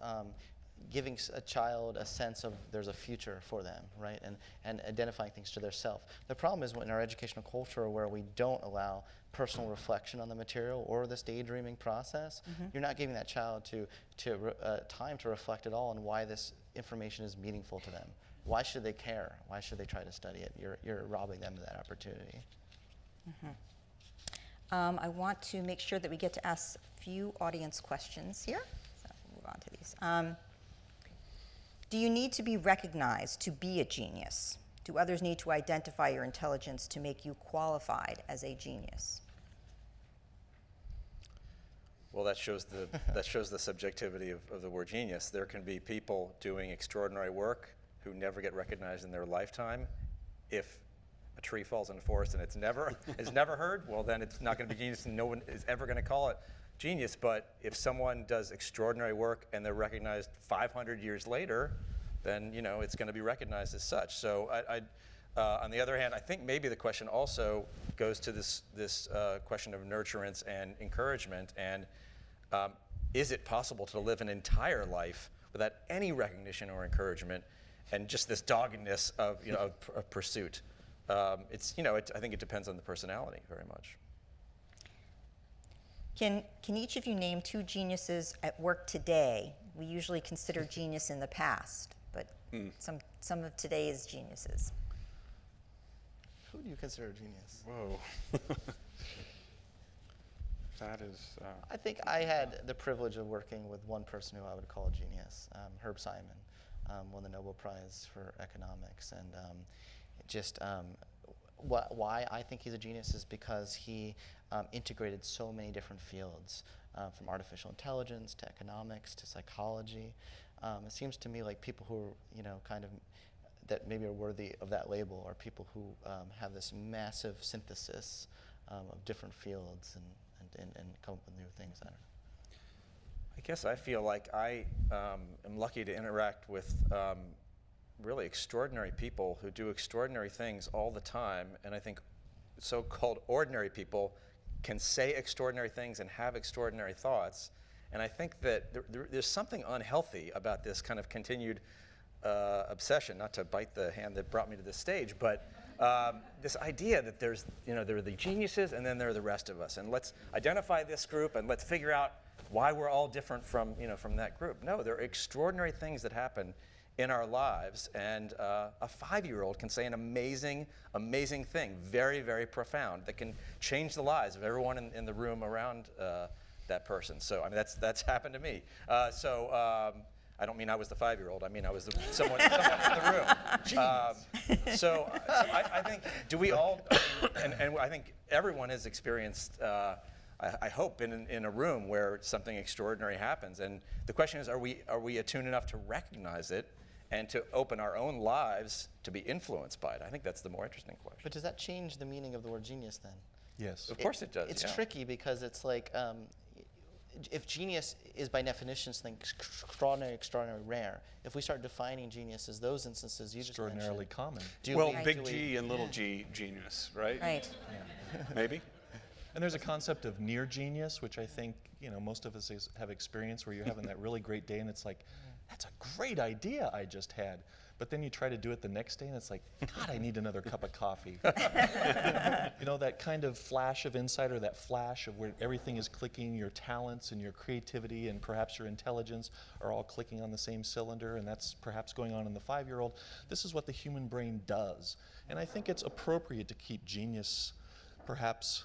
giving a child a sense of there's a future for them, right? And identifying things to their self. The problem is in our educational culture where we don't allow personal reflection on the material or this daydreaming process, you're not giving that child time to reflect at all on why this information is meaningful to them. Why should they care? Why should they try to study it? You're robbing them of that opportunity. I want to make sure that we get to ask a few audience questions here. So we'll move on to these. Do you need to be recognized to be a genius? Do others need to identify your intelligence to make you qualified as a genius? Well, that shows the subjectivity of the word genius. There can be people doing extraordinary work who never get recognized in their lifetime. If a tree falls in the forest and it's never heard, well, then it's not going to be genius, and no one is ever going to call it genius. But if someone does extraordinary work and they're recognized 500 years later, then, you know, it's going to be recognized as such. So on the other hand, I think maybe the question also goes to this question of nurturance and encouragement. And is it possible to live an entire life without any recognition or encouragement, and just this doggedness of pursuit? I think it depends on the personality very much. Can each of you name two geniuses at work today? We usually consider genius in the past, but some of today's geniuses. Who do you consider a genius? Whoa. That is. I think I had the privilege of working with one person who I would call a genius, Herb Simon, won the Nobel Prize for economics, and why I think he's a genius is because he integrated so many different fields, from artificial intelligence to economics to psychology. It seems to me like people who are, kind of, that maybe are worthy of that label are people who have this massive synthesis of different fields and come up with new things. I don't know. I guess I feel like I am lucky to interact with really extraordinary people who do extraordinary things all the time, and I think so-called ordinary people can say extraordinary things and have extraordinary thoughts, and I think that there's something unhealthy about this kind of continued obsession, not to bite the hand that brought me to this stage, but this idea that there are the geniuses and then there are the rest of us, and let's identify this group and let's figure out why we're all different from that group. No, there are extraordinary things that happen in our lives, and a 5-year-old can say an amazing thing, very, very profound, that can change the lives of everyone in the room around that person. So I mean, that's happened to me. I don't mean I was the 5-year-old. I mean I was someone in the room. So I think, do we all? And I think everyone has experienced. I hope in a room where something extraordinary happens. And the question is, are we attuned enough to recognize it and to open our own lives to be influenced by it? I think that's the more interesting question. But does that change the meaning of the word genius then? Yes. Of course it does. It's yeah. tricky because it's like, if genius is by definition something extraordinary, rare, if we start defining genius as those instances you just mentioned, Extraordinarily common. Big G and little g genius, right? Right. Maybe. And there's a concept of near genius, which I think most of us have experienced, where you're having that really great day and it's like, that's a great idea I just had. But then you try to do it the next day and it's like, God, I need another cup of coffee. That kind of flash of insight, or that flash of where everything is clicking, your talents and your creativity and perhaps your intelligence are all clicking on the same cylinder, and that's perhaps going on in the 5-year-old. This is what the human brain does. And I think it's appropriate to keep genius perhaps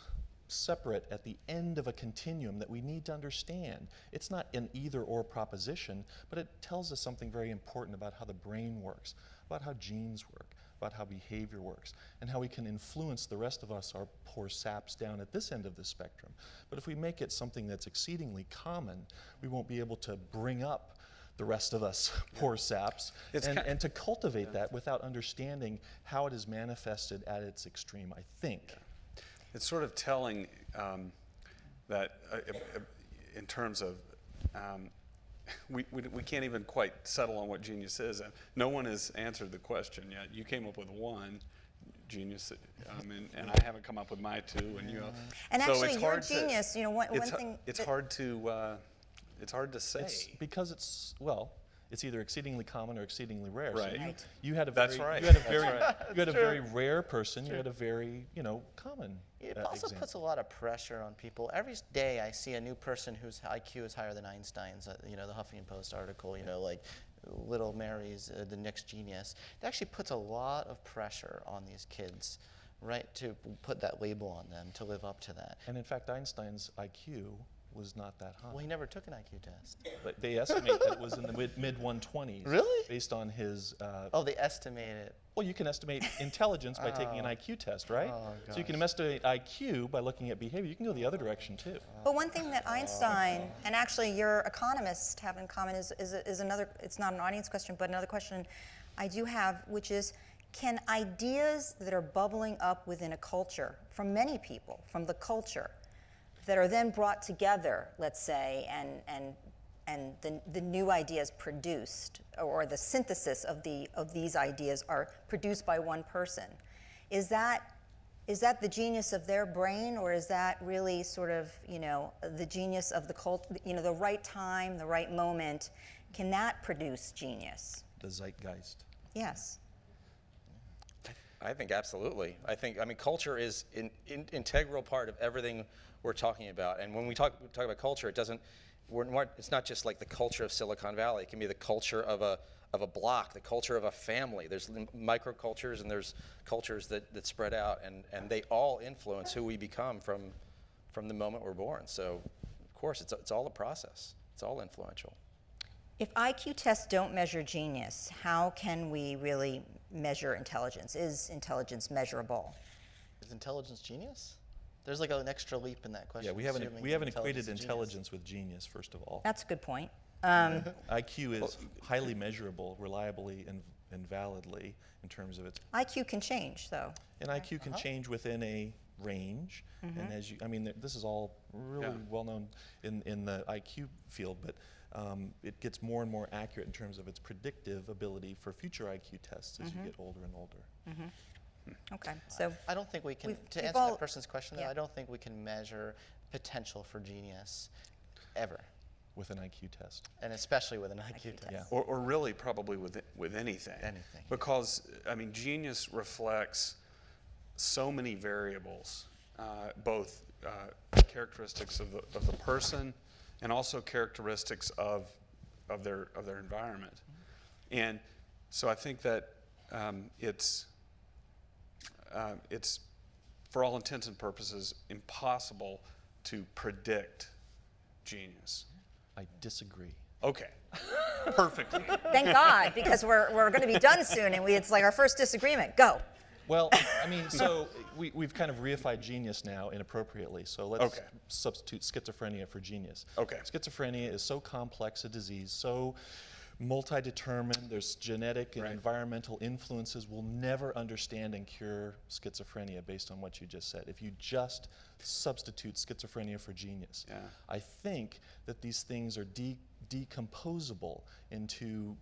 separate at the end of a continuum that we need to understand. It's not an either-or proposition, but it tells us something very important about how the brain works, about how genes work, about how behavior works, and how we can influence the rest of us, our poor saps, down at this end of the spectrum. But if we make it something that's exceedingly common, we won't be able to bring up the rest of us, poor saps, and to cultivate that without understanding how it is manifested at its extreme, I think. It's sort of telling that in terms of we can't even quite settle on what genius is. No one has answered the question yet. You came up with one genius, and I haven't come up with my two, and you. And so actually, it's your hard genius, one thing. It's hard to say. It's because it's either exceedingly common or exceedingly rare. Right. So you had a That's very, right. you had a That's very, right. you had a very rare person. You had a very, common. It also example. puts a lot of pressure on people. Every day I see a new person whose IQ is higher than Einstein's. The Huffington Post article, like Little Mary's the next genius. It actually puts a lot of pressure on these kids, right, to put that label on them, to live up to that. And in fact, Einstein's IQ was not that high. Well, he never took an IQ test. But they estimate that it was in the mid 120s. Really? Based on his. They estimate it. Well, you can estimate intelligence by taking an IQ test, right? So you can estimate IQ by looking at behavior. You can go the other direction too. But one thing that Einstein and actually your economists have in common is another. It's not an audience question, but another question I do have, which is, can ideas that are bubbling up within a culture from many people, from the culture, that are then brought together, let's say, and the new ideas produced, or the synthesis of these ideas are produced by one person, is that the genius of their brain, or is that really sort of the genius of the cult? The right time, the right moment, can that produce genius? The zeitgeist. Yes. I think absolutely. I mean, culture is an integral part of everything we're talking about. And when we talk about culture, it's not just like the culture of Silicon Valley. It can be the culture of a block, the culture of a family. There's microcultures and there's cultures that spread out, and they all influence who we become from the moment we're born. So, of course, it's all a process. It's all influential. If IQ tests don't measure genius, how can we really measure intelligence? Is intelligence measurable? Is intelligence genius? There's like an extra leap in that question. Yeah, we haven't assuming equated is genius. intelligence with genius, first of all. That's a good point. IQ is highly measurable, reliably and validly in terms of its. IQ can change, though. And IQ can change within a range. And as you, I mean, this is all really well known in the IQ field, but it gets more and more accurate in terms of its predictive ability for future IQ tests as you get older and older. Okay, so I don't think we can, We've- to we've answer all- that person's question, though, yeah. I don't think we can measure potential for genius ever, With an IQ test. and especially with an IQ test. Yeah. Or really probably with anything. Anything. Because, I mean, genius reflects so many variables, both characteristics of the person and also characteristics of their environment. And so I think that it's for all intents and purposes impossible to predict genius. I disagree. Okay, perfect. thank God, because we're going to be done soon, and it's like our first disagreement. Go. Well, I mean, so we've kind of reified genius now inappropriately. So let's Okay. substitute schizophrenia for genius. Okay. Schizophrenia is so complex a disease, so multi-determined. There's genetic and Right. environmental influences. We'll never understand and cure schizophrenia based on what you just said. If you just substitute schizophrenia for genius, Yeah. I think that these things are decomposable into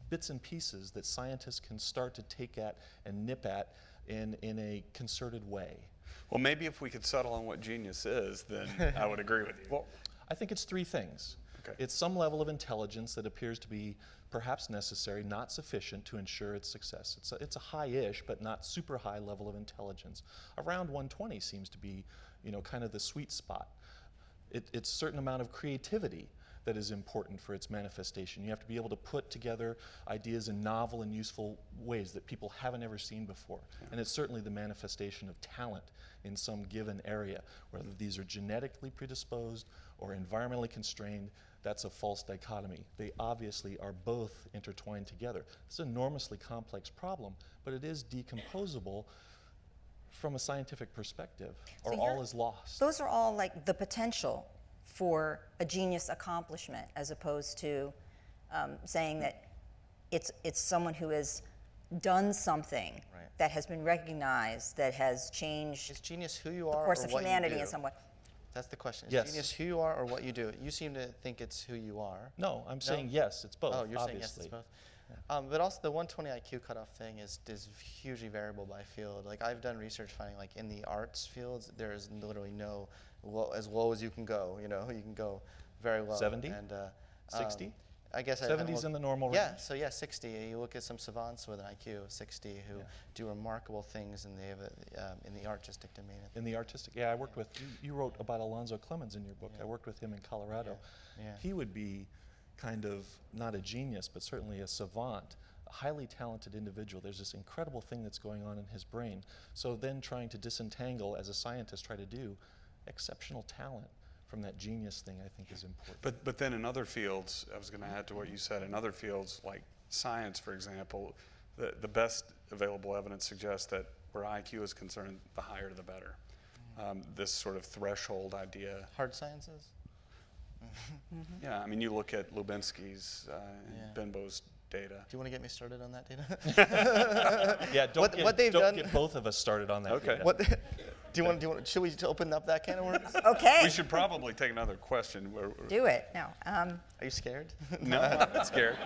bits and pieces that scientists can start to take at and nip at in a concerted way. Well, maybe if we could settle on what genius is, then I would agree with you. Well, I think it's three things. Okay. It's some level of intelligence that appears to be perhaps necessary, not sufficient to ensure its success. It's a high-ish, but not super high level of intelligence. Around 120 seems to be, kind of the sweet spot. It's a certain amount of creativity that is important for its manifestation. You have to be able to put together ideas in novel and useful ways that people haven't ever seen before. And it's certainly the manifestation of talent in some given area, whether these are genetically predisposed or environmentally constrained. That's a false dichotomy. They obviously are both intertwined together. It's an enormously complex problem, but it is decomposable from a scientific perspective, or So all you're- is lost. Those are all like the potential for a genius accomplishment, as opposed to saying that it's someone who has done something Right. that has been recognized, that has changed Is genius who you the are course or of what humanity you do? in some way. That's the question. Is Yes. genius who you are or what you do? You seem to think it's who you are. No, I'm saying yes, it's both, Oh, you're saying obviously. yes, it's both. But also the 120 IQ cutoff thing is hugely variable by field. Like I've done research finding like in the arts fields, there is literally no as low as you can go. You can go very low. 70? And 60? I guess 70's in the normal Yeah, range? so 60. You look at some savants with an IQ of 60 who do remarkable things in the artistic domain. In the artistic, I worked with, you wrote about Alonzo Clemens in your book. I worked with him in Colorado. Yeah. He would be kind of not a genius, but certainly a savant, a highly talented individual. There's this incredible thing that's going on in his brain. So then trying to disentangle, as a scientist try to do, exceptional talent from that genius thing, I think is important. But then in other fields, I was going to add to what you said, in other fields like science, for example, the best available evidence suggests that where IQ is concerned, the higher the better. This sort of threshold idea. Hard sciences? Yeah, I mean, you look at Lubinsky's and Benbow's data. Do you want to get me started on that data? Yeah, don't what they've done- get both of us started on that. Okay. data. What? Do you want? Should we open up that can of worms? Okay, We should probably take another question. do it. No. Are you scared? No, I'm not scared.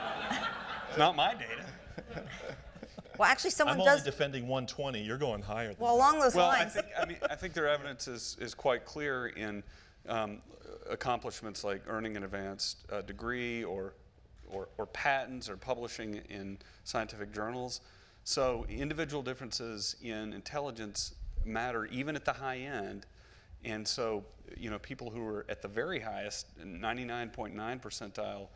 It's not my data. Well, actually, someone I'm only does. defending 120. You're going higher than Well, that. along those Well, lines. I think their evidence is quite clear in accomplishments like earning an advanced degree or patents or publishing in scientific journals. So individual differences in intelligence matter even at the high end. And so, people who are at the very highest, 99.9 percentile,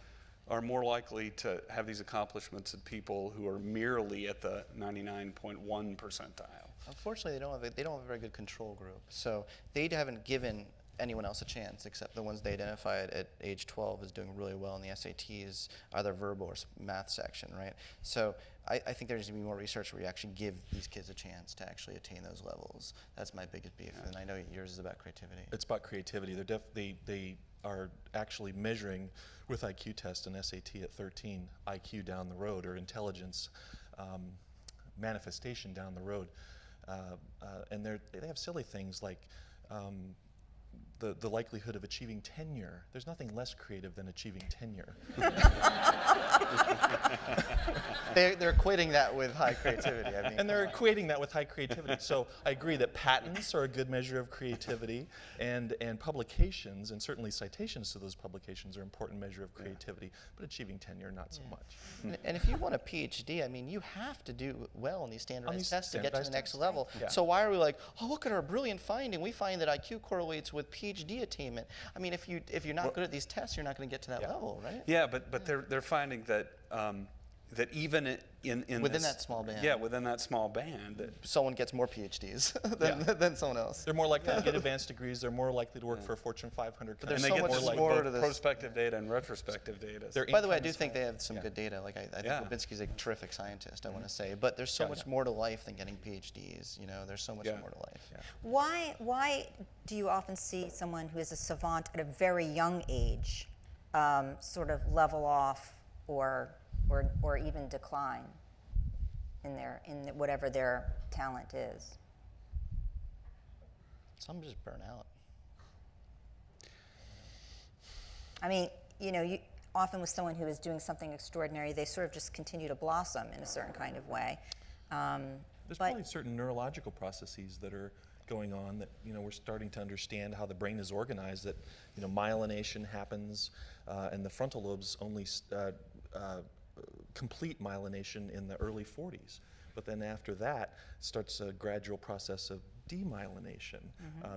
are more likely to have these accomplishments than people who are merely at the 99.1 percentile. Unfortunately, they don't have a very good control group. So they haven't given anyone else a chance except the ones they identified at age 12 as doing really well in the SATs, either verbal or math section, right? So I think there needs to be more research where you actually give these kids a chance to actually attain those levels. That's my biggest beef, and I know yours is about creativity. It's about creativity. They are actually measuring with IQ test and SAT at 13 IQ down the road, or intelligence manifestation down the road, and they have silly things like the likelihood of achieving tenure. There's nothing less creative than achieving tenure. They're equating that with high creativity. I mean, And they're equating that with high creativity. So I agree that patents are a good measure of creativity, and publications, and certainly citations to those publications, are an important measure of creativity, but achieving tenure, not so much. and if you want a PhD, I mean, you have to do well on these standardized tests to get to the standardized next tests. level. Yeah. So why are we like, oh, look at our brilliant finding. We find that IQ correlates with PhD attainment. I mean, if you're not good at these tests, you're not going to get to that level, right? Yeah, but they're finding that that even in Within this, that small band. Yeah, within that small band. That, Someone gets more PhDs than someone else. They're more likely to get advanced degrees. They're more likely to work for a Fortune 500 company. there's and so they get much this more both to this. prospective data and retrospective data. Their By the way, I do incomes- think they have some good data. Like I think Yeah. Babinski's a terrific scientist, I want to say. But there's so much more to life than getting PhDs. You know, there's so much more to life. Why do you often see someone who is a savant at a very young age sort of level off or even decline in whatever their talent is? Some just burn out. I mean, often with someone who is doing something extraordinary, they sort of just continue to blossom in a certain kind of way. There's probably certain neurological processes that are going on that we're starting to understand how the brain is organized. That myelination happens, and the frontal lobes only complete myelination in the early 40s. But then after that starts a gradual process of demyelination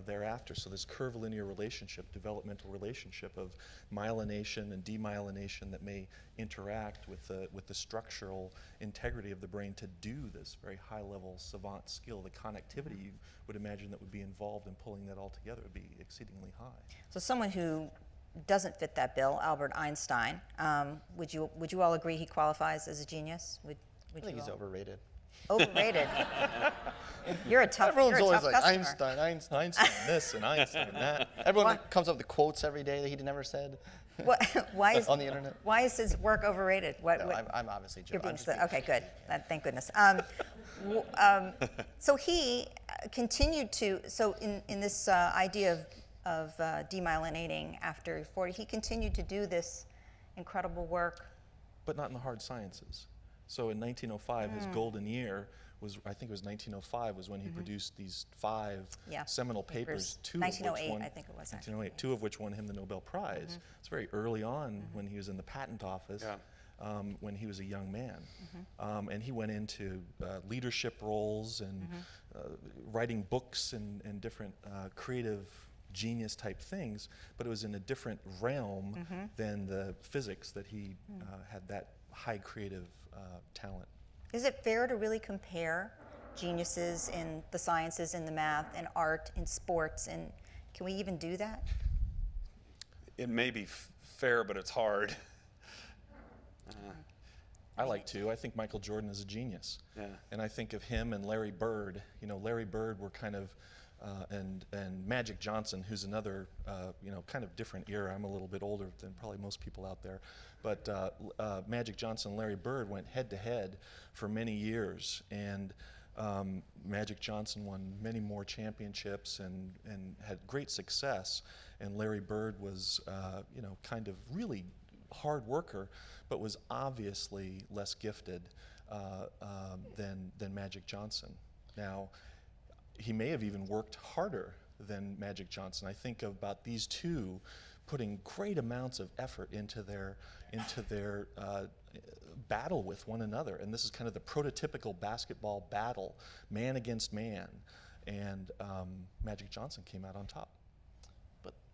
thereafter. So this curvilinear relationship, developmental relationship of myelination and demyelination that may interact with the structural integrity of the brain to do this very high-level savant skill. The connectivity you would imagine that would be involved in pulling that all together would be exceedingly high. So someone who doesn't fit that bill, Albert Einstein, would you all agree he qualifies as a genius? Would I think you he's all? overrated. Overrated. You're a tough Everyone's always customer. like Einstein. Einstein this and Einstein that. Everyone comes up with quotes every day that he never said. Why is on the internet. Why is his work overrated? No, I'm obviously joking. You're being I'm just being okay, good. Thank goodness. So he continued to. So in this idea of demyelinating after 40, he continued to do this incredible work. But not in the hard sciences. So in 1905, his golden year was, I think it was 1905, was when he produced these 5 seminal papers, 2 of which 1908, won, I think it was. 1908, 2 of which won him the Nobel Prize. It's very early on when he was in the patent office, when he was a young man. And he went into leadership roles and writing books and different creative genius type things, but it was in a different realm than the physics that he had that high creative talent. Is it fair to really compare geniuses in the sciences, in the math, in art, in sports, and can we even do that? it may be fair, but it's hard. I like to. I think Michael Jordan is a genius. Yeah. And I think of him and Larry Bird. Larry Bird were kind of, and Magic Johnson, who's another, kind of different era. I'm a little bit older than probably most people out there. But Magic Johnson and Larry Bird went head to head for many years. And Magic Johnson won many more championships and had great success. And Larry Bird was, kind of really hard worker, but was obviously less gifted than Magic Johnson. Now, he may have even worked harder than Magic Johnson. I think about these two putting great amounts of effort into their battle with one another, and this is kind of the prototypical basketball battle, man against man, and Magic Johnson came out on top.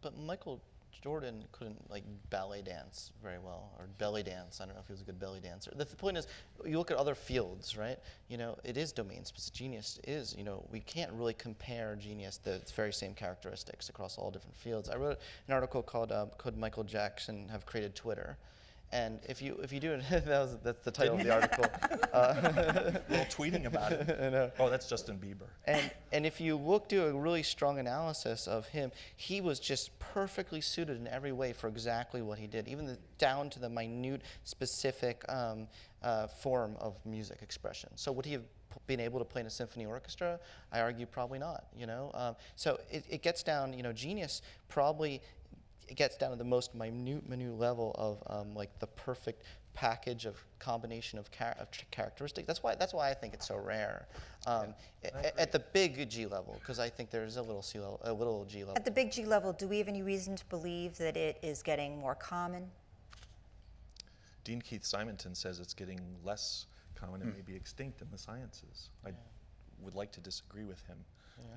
But Michael Jordan couldn't like ballet dance very well, or belly dance. I don't know if he was a good belly dancer. The point is, you look at other fields, right? You know, it is domain specific. Genius is, you know, we can't really compare genius, the very same characteristics across all different fields. I wrote an article called "Could Michael Jackson Have Created Twitter?" And if you do it, that's the title of the article. Well, tweeting about it. I know. Oh, that's Justin Bieber. And if you do a really strong analysis of him, he was just perfectly suited in every way for exactly what he did, even down to the minute, specific form of music expression. So would he have been able to play in a symphony orchestra? I argue probably not. You know, so it gets down. You know, genius probably. It gets down to the most minute level of like the perfect package of combination of characteristics. That's why I think it's so rare. At the big G level, because I think there's a little G level. At the big G level, do we have any reason to believe that it is getting more common? Dean Keith Simonton says it's getting less common and maybe extinct in the sciences. I would like to disagree with him.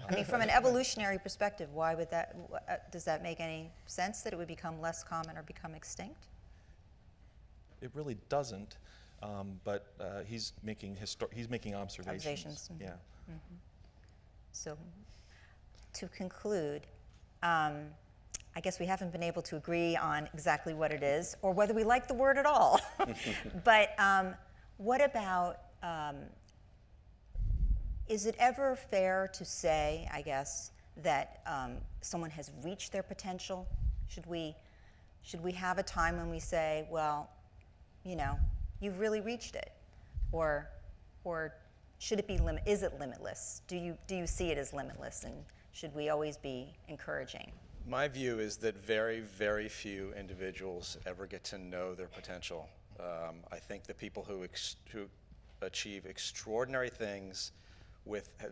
I mean, from an evolutionary perspective, why would that, does that make any sense that it would become less common or become extinct? It really doesn't, but he's making observations. Mhm. Yeah. Mm-hmm. So, to conclude, I guess we haven't been able to agree on exactly what it is or whether we like the word at all. But what about, is it ever fair to say, I guess, that someone has reached their potential? Should we have a time when we say, well, you know, you've really reached it, or should it be is it limitless? Do you see it as limitless, and should we always be encouraging? My view is that very, very few individuals ever get to know their potential. I think the people who achieve extraordinary things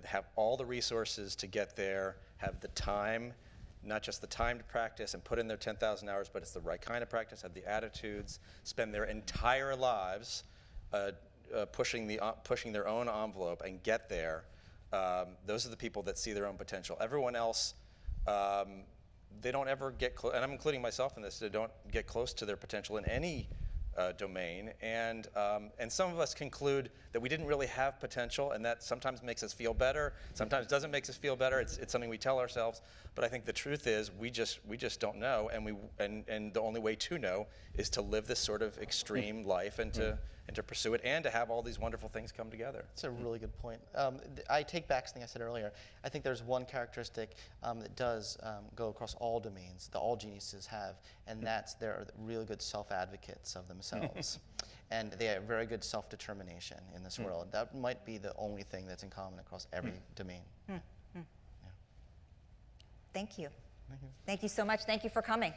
have all the resources to get there, have the time, not just the time to practice and put in their 10,000 hours, but it's the right kind of practice, have the attitudes, spend their entire lives pushing their own envelope and get there. Those are the people that see their own potential. Everyone else, they don't ever get close, and I'm including myself in this, they don't get close to their potential in any domain, and some of us conclude that we didn't really have potential, and that sometimes makes us feel better, sometimes doesn't make us feel better. It's something we tell ourselves, but I think the truth is we just don't know, and the only way to know is to live this sort of extreme life and to pursue it and to have all these wonderful things come together. That's a really good point. I take back something I said earlier. I think there's one characteristic that does go across all domains, that all geniuses have, and that's they're really good self-advocates of themselves. And they have very good self-determination in this world. That might be the only thing that's in common across every domain. Thank you. Thank you so much. Thank you for coming.